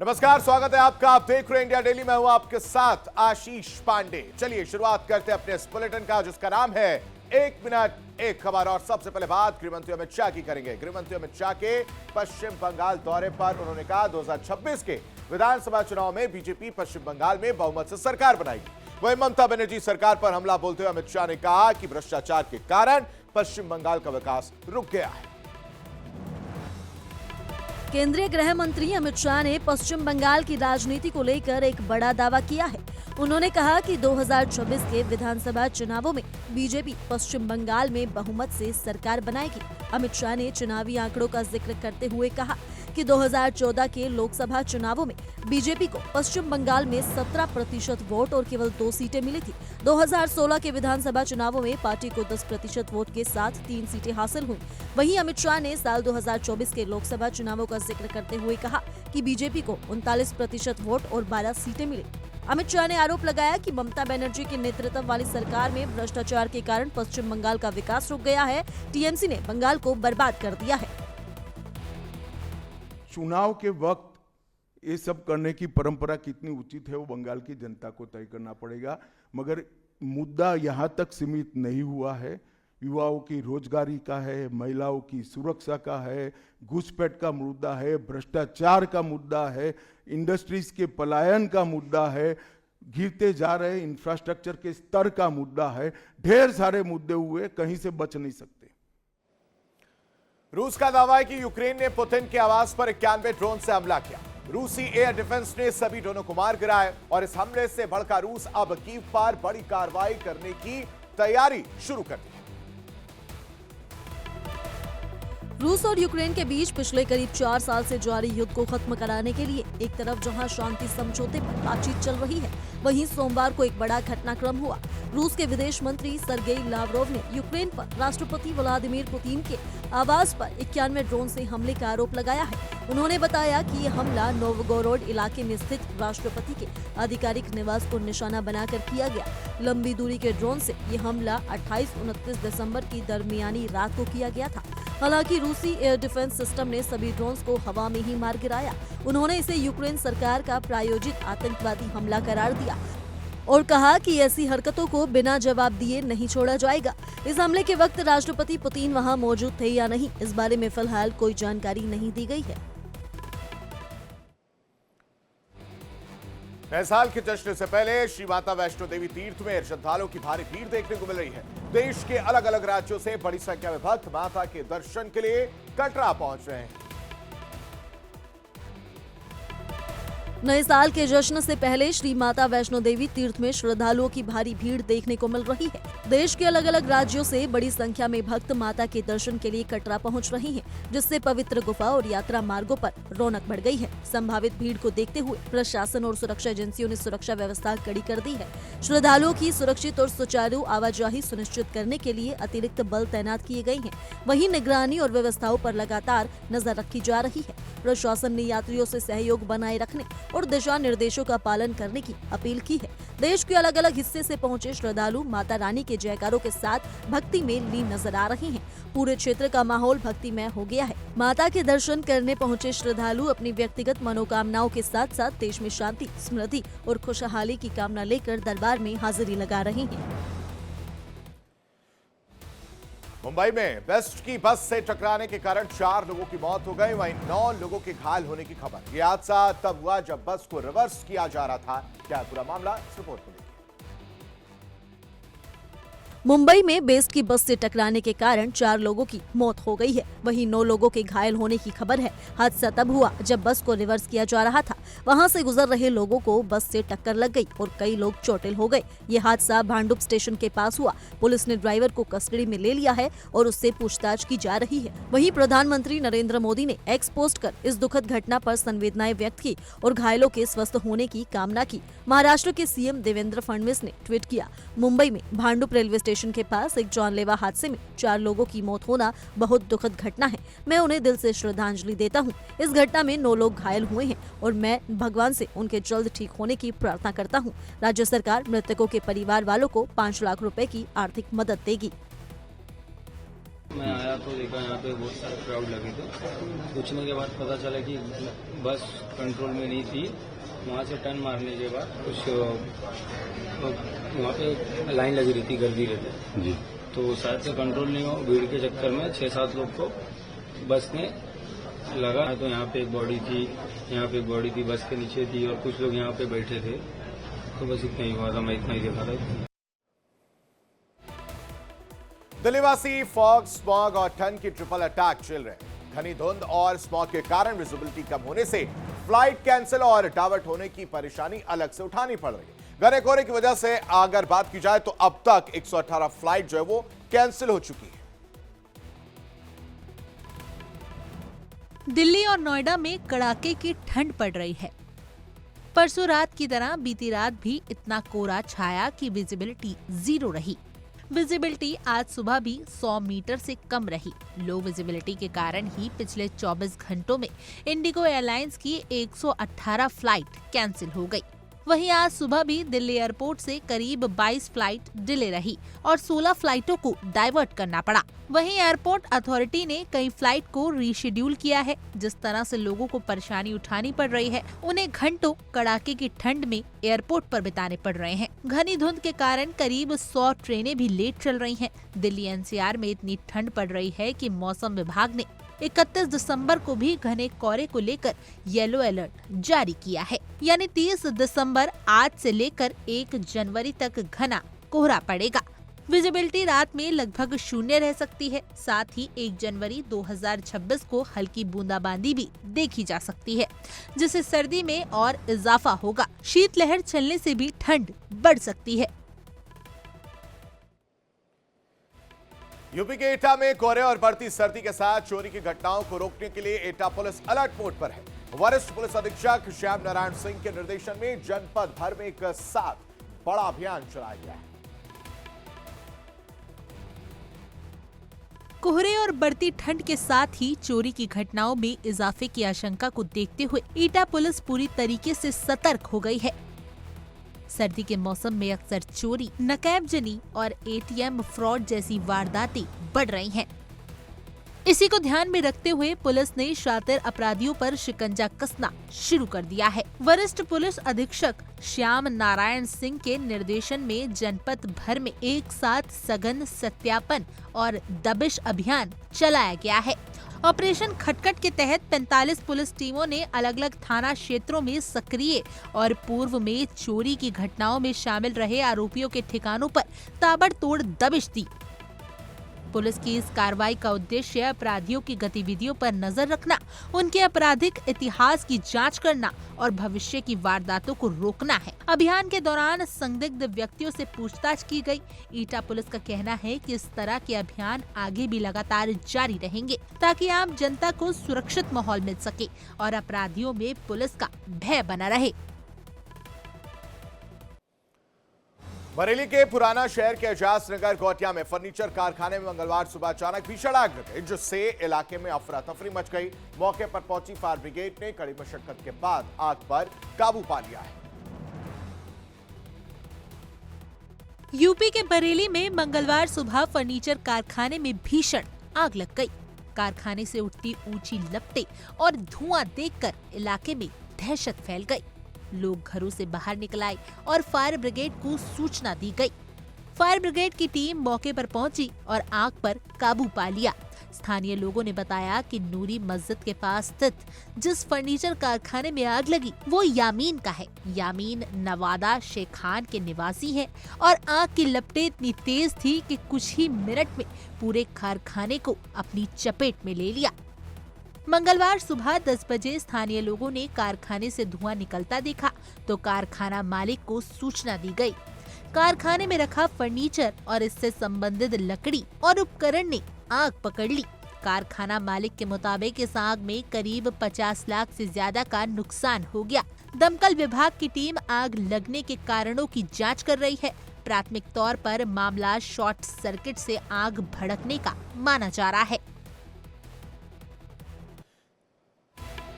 नमस्कार, स्वागत है आपका। आप देख रहे हैं इंडिया डेली। मैं हूं आपके साथ आशीष पांडे। चलिए शुरुआत करते हैं अपने इस बुलेटिन का, जिसका नाम है एक मिनट एक खबर। और सबसे पहले बात गृहमंत्री अमित शाह की करेंगे। गृहमंत्री अमित शाह के पश्चिम बंगाल दौरे पर उन्होंने कहा 2026 के विधानसभा चुनाव में बीजेपी पश्चिम बंगाल में बहुमत से सरकार बनाएगी। वहीं ममता बनर्जी सरकार पर हमला बोलते हुए अमित शाह ने कहा कि भ्रष्टाचार के कारण पश्चिम बंगाल का विकास रुक गया है। केंद्रीय गृह मंत्री अमित शाह ने पश्चिम बंगाल की राजनीति को लेकर एक बड़ा दावा किया है। उन्होंने कहा कि 2026 के विधानसभा चुनावों में बीजेपी पश्चिम बंगाल में बहुमत से सरकार बनाएगी। अमित शाह ने चुनावी आंकड़ों का जिक्र करते हुए कहा कि 2014 के लोकसभा चुनावों में बीजेपी को पश्चिम बंगाल में 17% वोट और केवल 2 सीटें मिली थी। 2016 के विधानसभा चुनावों में पार्टी को 10% वोट के साथ 3 सीटें हासिल हुई। वहीं अमित शाह ने साल 2024 के लोकसभा चुनावों का जिक्र करते हुए कहा कि बीजेपी को 39% वोट और 12 सीटें मिली। अमित शाह ने आरोप लगाया कि ममता बनर्जी के नेतृत्व वाली सरकार में भ्रष्टाचार के कारण पश्चिम बंगाल का विकास रुक गया है। टीएमसी ने बंगाल को बर्बाद कर दिया है। चुनाव के वक्त ये सब करने की परंपरा कितनी उचित है वो बंगाल की जनता को तय करना पड़ेगा, मगर मुद्दा यहाँ तक सीमित नहीं हुआ है। युवाओं की रोजगारी का है, महिलाओं की सुरक्षा का है, घुसपैठ का मुद्दा है, भ्रष्टाचार का मुद्दा है, इंडस्ट्रीज के पलायन का मुद्दा है, गिरते जा रहे इंफ्रास्ट्रक्चर के स्तर का मुद्दा है। ढेर सारे मुद्दे हुए, कहीं से बच नहीं सकते। रूस का दावा है कि यूक्रेन ने पुतिन के आवास पर 91 ड्रोन से हमला किया। रूसी एयर डिफेंस ने सभी ड्रोनों को मार गिराया और इस हमले से भड़का रूस अब कीव पर बड़ी कार्रवाई करने की तैयारी शुरू कर दी। रूस और यूक्रेन के बीच पिछले करीब 4 साल से जारी युद्ध को खत्म कराने के लिए एक तरफ जहां शांति समझौते पर बातचीत चल रही है, वहीं सोमवार को एक बड़ा घटनाक्रम हुआ। रूस के विदेश मंत्री सर्गेई लावरोव ने यूक्रेन पर राष्ट्रपति व्लादिमीर पुतिन के आवास पर 91 ड्रोन से हमले का आरोप लगाया है। उन्होंने बताया कि ये हमला नोवगोरोड इलाके में स्थित राष्ट्रपति के आधिकारिक निवास को निशाना बनाकर किया गया। लंबी दूरी के ड्रोन से ये हमला 28-29 दिसंबर की दरमियानी रात को किया गया था। हालांकि रूसी एयर डिफेंस सिस्टम ने सभी ड्रोन्स को हवा में ही मार गिराया। उन्होंने इसे यूक्रेन सरकार का प्रायोजित आतंकवादी हमला करार दिया और कहा कि ऐसी हरकतों को बिना जवाब दिए नहीं छोड़ा जाएगा। इस हमले के वक्त राष्ट्रपति पुतिन वहां मौजूद थे या नहीं, इस बारे में फिलहाल कोई जानकारी नहीं दी गई है। नए साल के जश्न से पहले श्री माता वैष्णो देवी तीर्थ में श्रद्धालुओं की भारी भीड़ देखने को मिल रही है। देश के अलग अलग राज्यों से बड़ी संख्या में भक्त माता के दर्शन के लिए कटरा पहुंच रहे हैं। नए साल के जश्न से पहले श्री माता वैष्णो देवी तीर्थ में श्रद्धालुओं की भारी भीड़ देखने को मिल रही है। देश के अलग अलग राज्यों से बड़ी संख्या में भक्त माता के दर्शन के लिए कटरा पहुंच रहे हैं, जिससे पवित्र गुफा और यात्रा मार्गों पर रौनक बढ़ गई है। संभावित भीड़ को देखते हुए प्रशासन और सुरक्षा एजेंसियों ने सुरक्षा व्यवस्था कड़ी कर दी है। श्रद्धालुओं की सुरक्षित और सुचारू आवाजाही सुनिश्चित करने के लिए अतिरिक्त बल तैनात किए गए हैं। वहीं निगरानी और व्यवस्थाओं पर लगातार नजर रखी जा रही है। प्रशासन ने यात्रियों से सहयोग बनाए रखने और दिशा निर्देशों का पालन करने की अपील की है। देश के अलग अलग हिस्से से पहुंचे श्रद्धालु माता रानी के जयकारों के साथ भक्ति में लीन नजर आ रहे हैं। पूरे क्षेत्र का माहौल भक्तिमय हो गया है। माता के दर्शन करने पहुंचे श्रद्धालु अपनी व्यक्तिगत मनोकामनाओं के साथ साथ देश में शांति, समृद्धि और खुशहाली की कामना लेकर दरबार में हाजिरी लगा रहे हैं। मुंबई में बेस्ट की बस से टकराने के कारण 4 लोगों की मौत हो गई, वहीं 9 लोगों के घायल होने की खबर। यह हादसा तब हुआ जब बस को रिवर्स किया जा रहा था। क्या है पूरा मामला, इस रिपोर्ट में देखिए। मुंबई में बेस्ट की बस से टकराने के कारण 4 लोगों की मौत हो गई है, वहीं 9 लोगों के घायल होने की खबर है। हादसा तब हुआ जब बस को रिवर्स किया जा रहा था। वहां से गुजर रहे लोगों को बस से टक्कर लग गई और कई लोग चोटिल हो गए। ये हादसा भांडुप स्टेशन के पास हुआ। पुलिस ने ड्राइवर को कस्टडी में ले लिया है और उससे पूछताछ की जा रही है। वहीं प्रधानमंत्री नरेंद्र मोदी ने एक्स पोस्ट कर इस दुखद घटना पर संवेदनाएं व्यक्त की और घायलों के स्वस्थ होने की कामना की। महाराष्ट्र के सीएम देवेंद्र फडणवीस ने ट्वीट किया, मुंबई में भांडुप रेलवे स्टेशन के पास एक जानलेवा हादसे में 4 लोगों की मौत होना बहुत दुखद घटना है। मैं उन्हें दिल से श्रद्धांजलि देता हूं। इस घटना में 9 लोग घायल हुए हैं और मैं भगवान से उनके जल्द ठीक होने की प्रार्थना करता हूं। राज्य सरकार मृतकों के परिवार वालों को 5 लाख रुपए की आर्थिक मदद देगी। मैं आया तो देखा यहाँ पे बहुत सारे क्राउड लगे थे। पूछने के बाद पता चला कि बस कंट्रोल में नहीं थी। वहाँ से टर्न मारने के बाद कुछ वहाँ पे लाइन लगी रही थी, गर्दी रहती जी, तो शायद से कंट्रोल नहीं हो, भीड़ के चक्कर में 6-7 लोग को बस ने लगा। तो यहाँ पे एक बॉडी थी, यहाँ पे एक बॉडी थी, बस के नीचे थी और कुछ लोग यहाँ पे बैठे थे। तो बस इतना ही हुआ था, मैं इतना ही देखा था। दिल्लीवासी फॉग, स्मॉग और ठंड की ट्रिपल अटैक चल रहे हैं। घनी धुंध और स्मॉग के कारण विजिबिलिटी कम होने से फ्लाइट कैंसिल और डावर्ट होने की परेशानी अलग से उठानी पड़ रही है। घने कोहरे की वजह से अगर बात की जाए तो अब तक 118 फ्लाइट जो है वो कैंसिल हो चुकी है। दिल्ली और नोएडा में कड़ाके की ठंड पड़ रही है। परसों रात की तरह बीती रात भी इतना कोहरा छाया कि विजिबिलिटी 0 रही। विजिबिलिटी आज सुबह भी 100 मीटर से कम रही। लो विजिबिलिटी के कारण ही पिछले 24 घंटों में इंडिगो एयरलाइंस की 118 फ्लाइट कैंसिल हो गई। वहीं आज सुबह भी दिल्ली एयरपोर्ट से करीब 22 फ्लाइट डिले रही और 16 फ्लाइटों को डाइवर्ट करना पड़ा। वहीं एयरपोर्ट अथॉरिटी ने कई फ्लाइट को रीशेड्यूल किया है। जिस तरह से लोगों को परेशानी उठानी पड़ रही है, उन्हें घंटों कड़ाके की ठंड में एयरपोर्ट पर बिताने पड़ रहे हैं। घनी धुंध के कारण करीब 100 ट्रेनें भी लेट चल रही हैं। दिल्ली एनसीआर में इतनी ठंड पड़ रही है कि मौसम विभाग ने 31 दिसंबर को भी घने कोहरे को लेकर येलो अलर्ट जारी किया है। यानी 30 दिसंबर आज से लेकर 1 जनवरी तक घना कोहरा पड़ेगा। विजिबिलिटी रात में लगभग 0 रह सकती है। साथ ही 1 जनवरी 2026 को हल्की बूंदाबांदी भी देखी जा सकती है, जिससे सर्दी में और इजाफा होगा। शीतलहर चलने से भी ठंड बढ़ सकती है। यूपी के एटा में कोहरे और बढ़ती सर्दी के साथ चोरी की घटनाओं को रोकने के लिए एटा पुलिस अलर्ट मोड पर है। वरिष्ठ पुलिस अधीक्षक श्याम नारायण सिंह के निर्देशन में जनपद भर में एक साथ बड़ा अभियान चलाया गया है। कोहरे और बढ़ती ठंड के साथ ही चोरी की घटनाओं में इजाफे की आशंका को देखते हुए एटा पुलिस पूरी तरीके से सतर्क हो गई है। सर्दी के मौसम में अक्सर चोरी, नकैबजनी और एटीएम फ्रॉड जैसी वारदातें बढ़ रही हैं। इसी को ध्यान में रखते हुए पुलिस ने शातिर अपराधियों पर शिकंजा कसना शुरू कर दिया है। वरिष्ठ पुलिस अधीक्षक श्याम नारायण सिंह के निर्देशन में जनपद भर में एक साथ सघन सत्यापन और दबिश अभियान चलाया गया है। ऑपरेशन खटखट के तहत 45 पुलिस टीमों ने अलग अलग थाना क्षेत्रों में सक्रिय और पूर्व में चोरी की घटनाओं में शामिल रहे आरोपियों के ठिकानों पर ताबड़तोड़ दबिश दी। पुलिस की इस कार्रवाई का उद्देश्य अपराधियों की गतिविधियों पर नजर रखना, उनके आपराधिक इतिहास की जांच करना और भविष्य की वारदातों को रोकना है। अभियान के दौरान संदिग्ध व्यक्तियों से पूछताछ की गई। ईटा पुलिस का कहना है कि इस तरह के अभियान आगे भी लगातार जारी रहेंगे, ताकि आम जनता को सुरक्षित माहौल मिल सके और अपराधियों में पुलिस का भय बना रहे। बरेली के पुराना शहर के एजाज नगर गोटिया में फर्नीचर कारखाने में मंगलवार सुबह अचानक भीषण आग लग गई, जिससे इलाके में अफरा तफरी मच गई। मौके पर पहुंची फायर ब्रिगेड ने कड़ी मशक्कत के बाद आग पर काबू पा लिया है। यूपी के बरेली में मंगलवार सुबह फर्नीचर कारखाने में भीषण आग लग गई। कारखाने से उठती ऊंची लपटें और धुआं देखकर इलाके में दहशत फैल गई। लोग घरों से बाहर निकल आए और फायर ब्रिगेड को सूचना दी गई। फायर ब्रिगेड की टीम मौके पर पहुंची और आग पर काबू पा लिया। स्थानीय लोगों ने बताया कि नूरी मस्जिद के पास स्थित जिस फर्नीचर कारखाने में आग लगी वो यामीन का है। यामीन नवादा शेखान के निवासी है और आग की लपटें इतनी तेज थी कि कुछ ही मिनट में पूरे कारखाने को अपनी चपेट में ले लिया। मंगलवार सुबह 10 बजे स्थानीय लोगों ने कारखाने से धुआं निकलता देखा तो कारखाना मालिक को सूचना दी गई। कारखाने में रखा फर्नीचर और इससे संबंधित लकड़ी और उपकरण ने आग पकड़ ली। कारखाना मालिक के मुताबिक इस आग में करीब 50 लाख से ज्यादा का नुकसान हो गया। दमकल विभाग की टीम आग लगने के कारणों की जांच कर रही है। प्राथमिक तौर पर मामला शॉर्ट सर्किट से आग भड़कने का माना जा रहा है।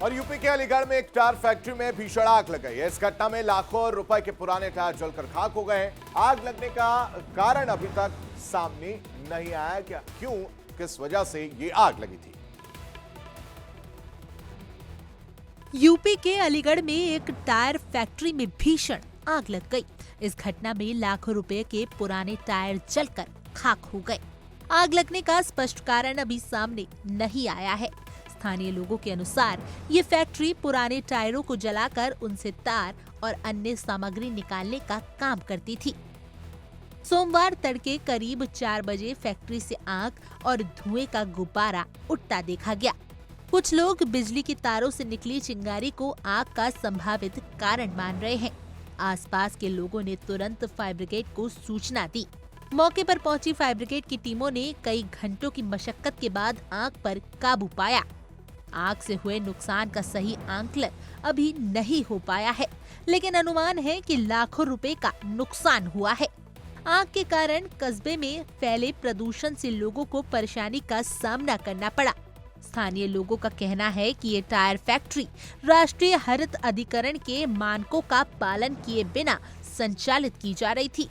और यूपी के अलीगढ़ में एक टायर फैक्ट्री में भीषण आग लग गई है। इस घटना में लाखों रुपए के पुराने टायर जलकर खाक हो गए हैं। आग लगने का कारण अभी तक सामने नहीं आया। क्यों किस वजह से ये आग लगी थी। यूपी के अलीगढ़ में एक टायर फैक्ट्री में भीषण आग लग गई। इस घटना में लाखों रुपए के पुराने टायर जलकर खाक हो गए। आग लगने का स्पष्ट कारण अभी सामने नहीं आया है। स्थानीय लोगों के अनुसार ये फैक्ट्री पुराने टायरों को जलाकर उनसे तार और अन्य सामग्री निकालने का काम करती थी। सोमवार तड़के करीब 4 बजे फैक्ट्री से आग और धुएं का गुब्बारा उठता देखा गया। कुछ लोग बिजली की तारों से निकली चिंगारी को आग का संभावित कारण मान रहे हैं। आसपास के लोगों ने तुरंत फायर ब्रिगेड को सूचना दी। मौके पर पहुंची फायर ब्रिगेड की टीमों ने कई घंटों की मशक्कत के बाद आग पर काबू पाया। आग से हुए नुकसान का सही आंकलन अभी नहीं हो पाया है, लेकिन अनुमान है कि लाखों रुपए का नुकसान हुआ है। आग के कारण कस्बे में फैले प्रदूषण से लोगों को परेशानी का सामना करना पड़ा। स्थानीय लोगों का कहना है कि ये टायर फैक्ट्री राष्ट्रीय हरित अधिकरण के मानकों का पालन किए बिना संचालित की जा रही थी।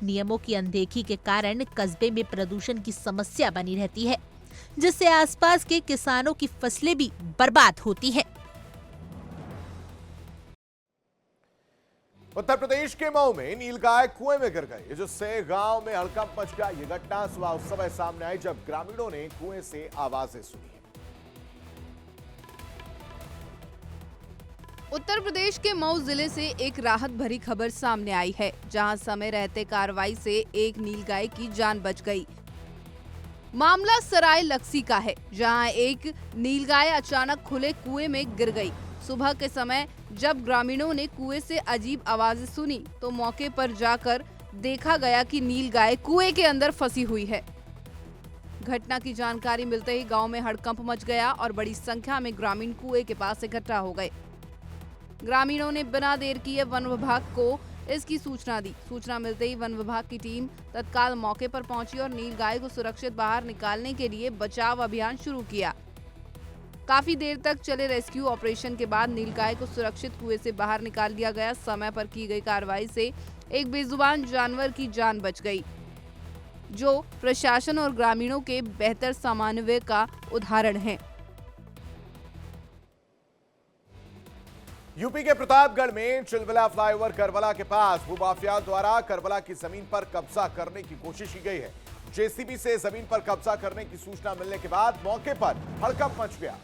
नियमों की अनदेखी के कारण कस्बे में प्रदूषण की समस्या बनी रहती है, जिससे आसपास के किसानों की फसलें भी बर्बाद होती हैं। उत्तर प्रदेश के मऊ में नीलगाय कुएं में गिर गई, जिससे गांव में हड़कंप मच गया। ये घटना सुबह उस समय सामने आई जब ग्रामीणों ने कुएं से आवाजें सुनी। उत्तर प्रदेश के मऊ जिले से एक राहत भरी खबर सामने आई है, जहां समय रहते कार्रवाई से एक नीलगाय की जान बच गई। मामला सराय लक्सी का है, जहां एक नीलगाय अचानक खुले कुएं में गिर गई। सुबह के समय जब ग्रामीणों ने कुएं से अजीब आवाजें सुनी तो मौके पर जाकर देखा गया कि नीलगाय कुएं के अंदर फंसी हुई है। घटना की जानकारी मिलते ही गांव में हड़कंप मच गया और बड़ी संख्या में ग्रामीण कुएं के पास इकट्ठा हो गए। ग्रामीणों ने बिना देर किए वन विभाग को इसकी सूचना दी। सूचना मिलते ही वन विभाग की टीम तत्काल मौके पर पहुंची और नीलगाय को सुरक्षित बाहर निकालने के लिए बचाव अभियान शुरू किया। काफी देर तक चले रेस्क्यू ऑपरेशन के बाद नीलगाय को सुरक्षित कुएं से बाहर निकाल दिया गया। समय पर की गई कार्रवाई से एक बेजुबान जानवर की जान बच गई, जो प्रशासन और ग्रामीणों के बेहतर समन्वय का उदाहरण है। यूपी के प्रतापगढ़ में चिलबिला फ्लाईओवर करबला के पास भूमाफिया द्वारा करबला की जमीन पर कब्जा करने की कोशिश की गई है। जेसीबी से जमीन पर कब्जा करने की सूचना मिलने के बाद मौके पर हड़कंप मच गया।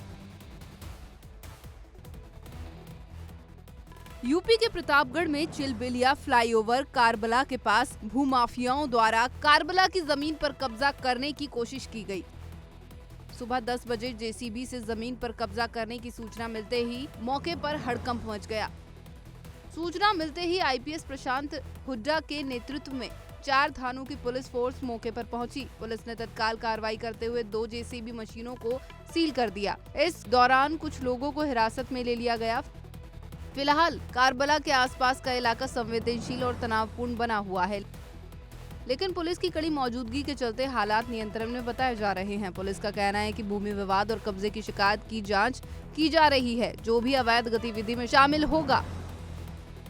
यूपी के प्रतापगढ़ में चिलबिलिया फ्लाईओवर कारबला के पास भूमाफियाओं द्वारा कारबला की जमीन पर कब्जा करने की कोशिश की गई। सुबह 10 बजे जेसीबी से जमीन पर कब्जा करने की सूचना मिलते ही मौके पर हड़कंप मच गया। सूचना मिलते ही आईपीएस प्रशांत हुड्डा के नेतृत्व में 4 थानों की पुलिस फोर्स मौके पर पहुंची। पुलिस ने तत्काल कार्रवाई करते हुए 2 जेसीबी मशीनों को सील कर दिया। इस दौरान कुछ लोगों को हिरासत में ले लिया गया। फिलहाल कारबला के आसपास का इलाका संवेदनशील और तनावपूर्ण बना हुआ है, लेकिन पुलिस की कड़ी मौजूदगी के चलते हालात नियंत्रण में बताए जा रहे हैं। पुलिस का कहना है कि भूमि विवाद और कब्जे की शिकायत की जांच की जा रही है। जो भी अवैध गतिविधि में शामिल होगा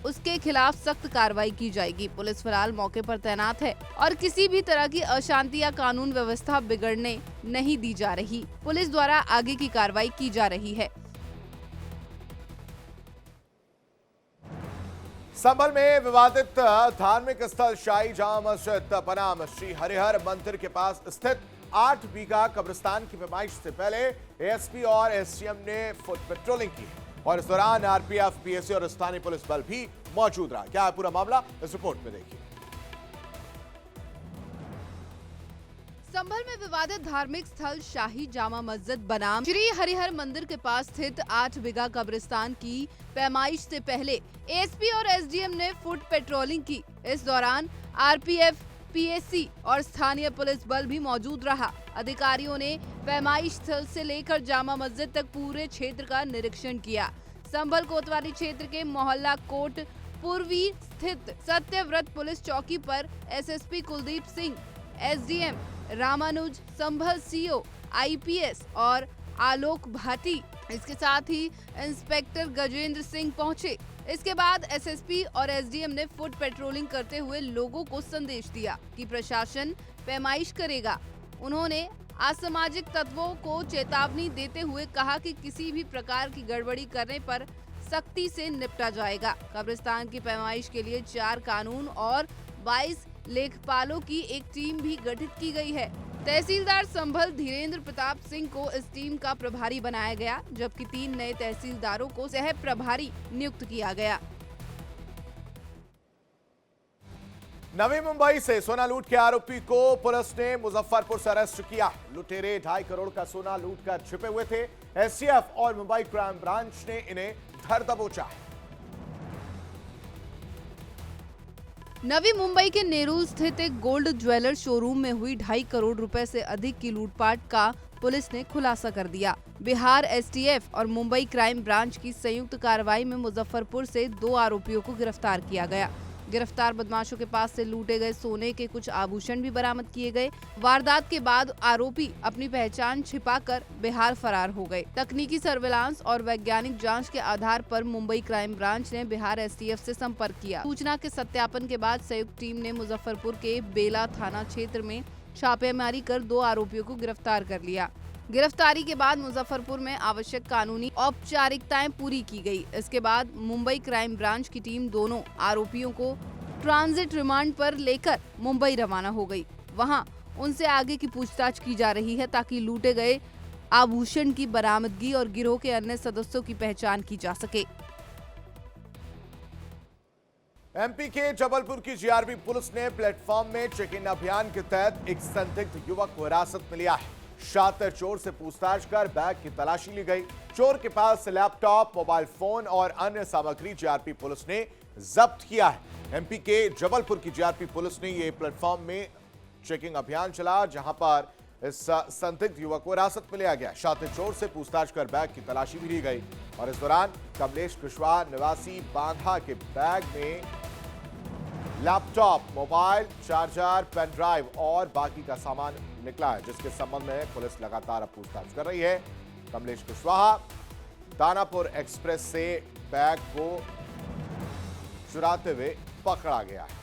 उसके खिलाफ सख्त कार्रवाई की जाएगी। पुलिस फिलहाल मौके पर तैनात है और किसी भी तरह की अशांति या कानून व्यवस्था बिगड़ने नहीं दी जा रही। पुलिस द्वारा आगे की कार्रवाई की जा रही है। संभल में विवादित धार्मिक स्थल शाही जामा मस्जिद बनाम श्री हरिहर मंदिर के पास स्थित 8 बीघा कब्रिस्तान की पैमाइश से पहले एएसपी और एसडीएम ने फुट पेट्रोलिंग की और इस दौरान आरपीएफ, पीएसी और स्थानीय पुलिस बल भी मौजूद रहा। क्या है पूरा मामला, इस रिपोर्ट में देखिए। संभल में विवादित धार्मिक स्थल शाही जामा मस्जिद बनाम श्री हरिहर मंदिर के पास स्थित 8 बीघा कब्रिस्तान की पैमाइश से पहले एएसपी और एसडीएम ने फुट पेट्रोलिंग की। इस दौरान आरपीएफ, पीएसी और स्थानीय पुलिस बल भी मौजूद रहा। अधिकारियों ने पैमाइश स्थल से लेकर जामा मस्जिद तक पूरे क्षेत्र का निरीक्षण किया। संभल कोतवाली क्षेत्र के मोहल्ला कोट पूर्वी स्थित सत्यव्रत पुलिस चौकी पर एसएसपी कुलदीप सिंह, एसडीएम रामानुज, संभल सीओ, आईपीएस और आलोक भाटी, इसके साथ ही इंस्पेक्टर गजेंद्र सिंह पहुंचे। इसके बाद एसएसपी और एसडीएम ने फुट पेट्रोलिंग करते हुए लोगों को संदेश दिया कि प्रशासन पैमाइश करेगा, उन्होंने असामाजिक तत्वों को चेतावनी देते हुए कहा कि किसी भी प्रकार की गड़बड़ी करने पर सख्ती से निपटा जाएगा। कब्रिस्तान की पैमाइश के लिए 4 कानून और 22 लेखपालों की एक टीम भी गठित की गई है। तहसीलदार संभल धीरेन्द्र प्रताप सिंह को इस टीम का प्रभारी बनाया गया, जबकि 3 नए तहसीलदारों को सह प्रभारी नियुक्त किया गया। नवी मुंबई से सोना लूट के आरोपी को पुलिस ने मुजफ्फरपुर से अरेस्ट किया। लुटेरे 2.5 करोड़ का सोना लूट कर छिपे हुए थे। एसटीएफ और मुंबई क्राइम ब्रांच ने इन्हें धर दबोचा। नवी मुंबई के नेहरू स्थित एक गोल्ड ज्वेलर शोरूम में हुई 2.5 करोड़ रुपए से अधिक की लूटपाट का पुलिस ने खुलासा कर दिया। बिहार एसटीएफ और मुंबई क्राइम ब्रांच की संयुक्त कार्रवाई में मुजफ्फरपुर से 2 आरोपियों को गिरफ्तार किया गया। गिरफ्तार बदमाशों के पास से लूटे गए सोने के कुछ आभूषण भी बरामद किए गए। वारदात के बाद आरोपी अपनी पहचान छिपाकर बिहार फरार हो गए। तकनीकी सर्विलांस और वैज्ञानिक जांच के आधार पर मुंबई क्राइम ब्रांच ने बिहार एसटीएफ से संपर्क किया। सूचना के सत्यापन के बाद संयुक्त टीम ने मुजफ्फरपुर के बेला थाना क्षेत्र में छापेमारी कर 2 आरोपियों को गिरफ्तार कर लिया। गिरफ्तारी के बाद मुजफ्फरपुर में आवश्यक कानूनी औपचारिकताएं पूरी की गई। इसके बाद मुंबई क्राइम ब्रांच की टीम दोनों आरोपियों को ट्रांजिट रिमांड पर लेकर मुंबई रवाना हो गई। वहां उनसे आगे की पूछताछ की जा रही है ताकि लूटे गए आभूषण की बरामदगी और गिरोह के अन्य सदस्यों की पहचान की जा सके। एमपी के जबलपुर की जीआरपी पुलिस ने प्लेटफॉर्म में चेक इन अभियान के तहत एक संदिग्ध युवक को हिरासत में लिया है। शातिर चोर से पूछताछ कर बैग की तलाशी ली गई। चोर के पास से लैपटॉप, मोबाइल फोन और अन्य सामग्री जीआरपी पुलिस ने जब्त किया है। एमपी के जबलपुर की जीआरपी पुलिस ने यह प्लेटफॉर्म में चेकिंग अभियान चला, जहां पर इस संदिग्ध युवक को हिरासत में लिया गया। शातिर चोर से पूछताछ कर बैग की तलाशी भी ली गई और इस दौरान कमलेश कुशवाहा निवासी बांधा के बैग में laptop, mobile, charger, pen drive और बाकी का सामान निकला है, जिसके संबंध में पुलिस लगातार अब पूछताछ कर रही है। कमलेश कुशवाहा दानापुर एक्सप्रेस से बैग को चुराते हुए पकड़ा गया है।